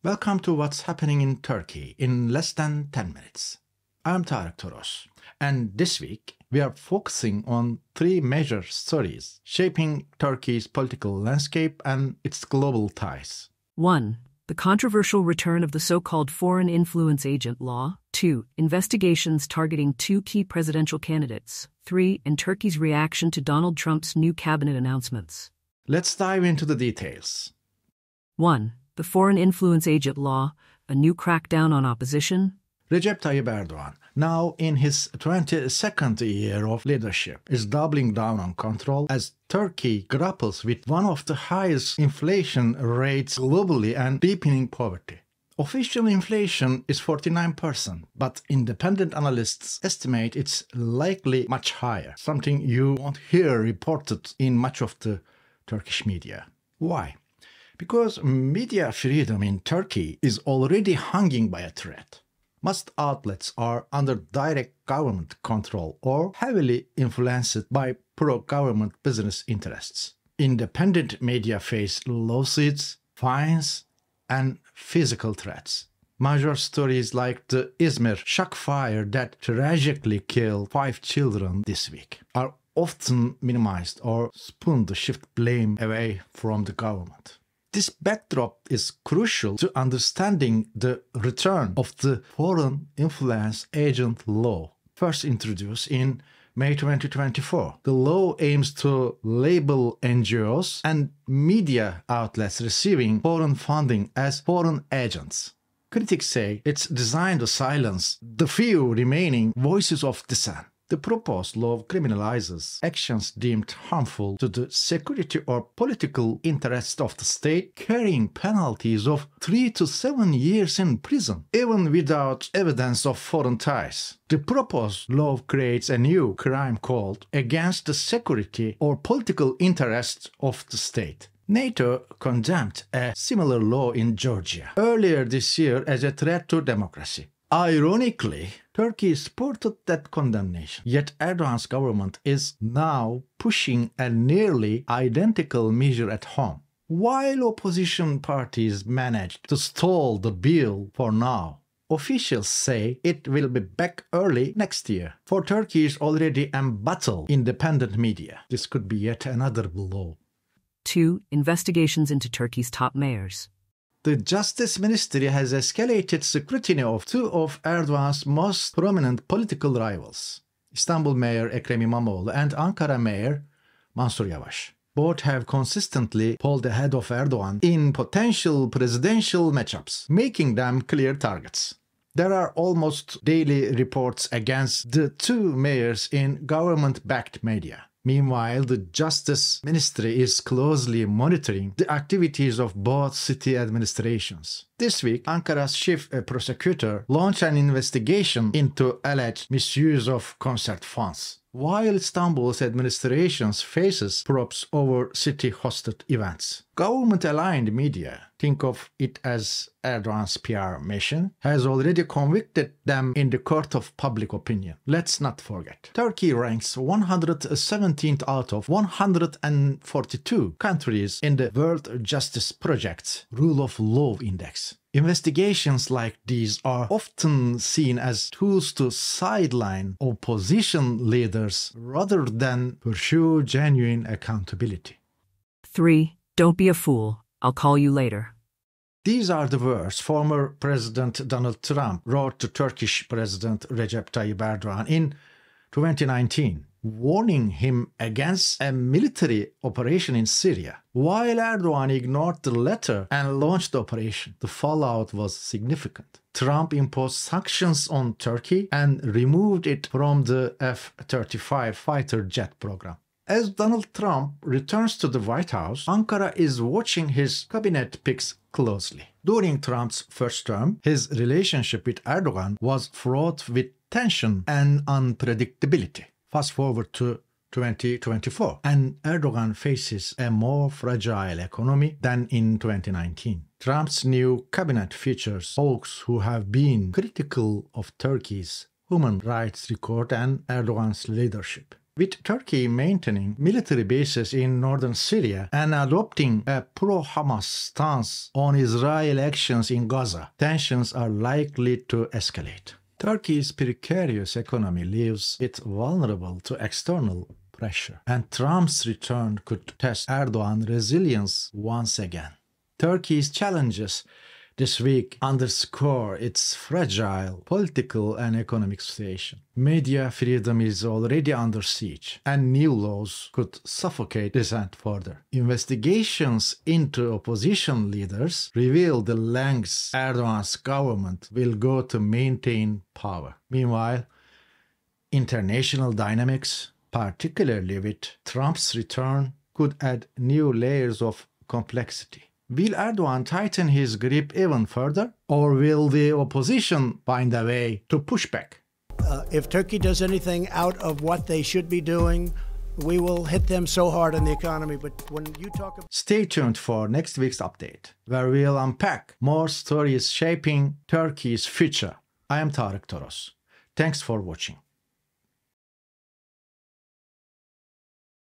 Welcome to What's Happening in Turkey in less than 10 minutes. I'm Tarık Toros, and this week we are focusing on three major stories shaping Turkey's political landscape and its global ties. 1. The controversial return of the so-called Foreign Influence Agent Law. 2. Investigations targeting two key presidential candidates. 3. And Turkey's reaction to Donald Trump's new cabinet announcements. Let's dive into the details. 1. The Foreign Influence Agent Law, a new crackdown on opposition. Recep Tayyip Erdogan, now in his 22nd year of leadership, is doubling down on control as Turkey grapples with one of the highest inflation rates globally and deepening poverty. Official inflation is 49%, but independent analysts estimate it's likely much higher, something you won't hear reported in much of the Turkish media. Why? Because media freedom in Turkey is already hanging by a thread. Most outlets are under direct government control or heavily influenced by pro-government business interests. Independent media face lawsuits, fines, and physical threats. Major stories like the Izmir shock fire that tragically killed 5 children this week are often minimized or spoon to shift blame away from the government. This backdrop is crucial to understanding the return of the Foreign Influence Agent Law, first introduced in May 2024. The law aims to label NGOs and media outlets receiving foreign funding as foreign agents. Critics say it's designed to silence the few remaining voices of dissent. The proposed law criminalizes actions deemed harmful to the security or political interests of the state, carrying penalties of 3 to 7 years in prison, even without evidence of foreign ties. The proposed law creates a new crime called against the security or political interests of the state. NATO condemned a similar law in Georgia earlier this year as a threat to democracy. Ironically, Turkey supported that condemnation, yet Erdogan's government is now pushing a nearly identical measure at home. While opposition parties managed to stall the bill for now, officials say it will be back early next year. For Turkey is already embattled independent media. This could be yet another blow. 2. Investigations into Turkey's top mayors. The Justice Ministry has escalated scrutiny of two of Erdogan's most prominent political rivals, Istanbul Mayor Ekrem İmamoğlu and Ankara Mayor Mansur Yavaş. Both have consistently pulled ahead of Erdogan in potential presidential matchups, making them clear targets. There are almost daily reports against the two mayors in government-backed media. Meanwhile, the Justice Ministry is closely monitoring the activities of both city administrations. This week, Ankara's chief prosecutor launched an investigation into alleged misuse of concert funds, while Istanbul's administration faces probes over city-hosted events. Government-aligned media, think of it as Erdogan's PR mission, has already convicted them in the court of public opinion. Let's not forget, Turkey ranks 117th out of 142 countries in the World Justice Project's Rule of Law Index. Investigations like these are often seen as tools to sideline opposition leaders rather than pursue genuine accountability. 3. Don't be a fool. I'll call you later. These are the words former President Donald Trump wrote to Turkish President Recep Tayyip Erdogan in 2019, warning him against a military operation in Syria. While Erdogan ignored the letter and launched the operation, the fallout was significant. Trump imposed sanctions on Turkey and removed it from the F-35 fighter jet program. As Donald Trump returns to the White House, Ankara is watching his cabinet picks closely. During Trump's first term, his relationship with Erdogan was fraught with tension and unpredictability. Fast forward to 2024, and Erdogan faces a more fragile economy than in 2019. Trump's new cabinet features folks who have been critical of Turkey's human rights record and Erdogan's leadership. With Turkey maintaining military bases in northern Syria and adopting a pro-Hamas stance on Israeli actions in Gaza, tensions are likely to escalate. Turkey's precarious economy leaves it vulnerable to external pressure, and Trump's return could test Erdogan's resilience once again. Turkey's challenges this week underscore its fragile political and economic situation. Media freedom is already under siege, and new laws could suffocate dissent further. Investigations into opposition leaders reveal the lengths Erdogan's government will go to maintain power. Meanwhile, international dynamics, particularly with Trump's return, could add new layers of complexity. Will Erdogan tighten his grip even further, or will the opposition find a way to push back? If Turkey does anything out of what they should be doing, we will hit them so hard on the economy. But when you talk about... Stay tuned for next week's update, where we'll unpack more stories shaping Turkey's future. I am Tarık Toros. Thanks for watching.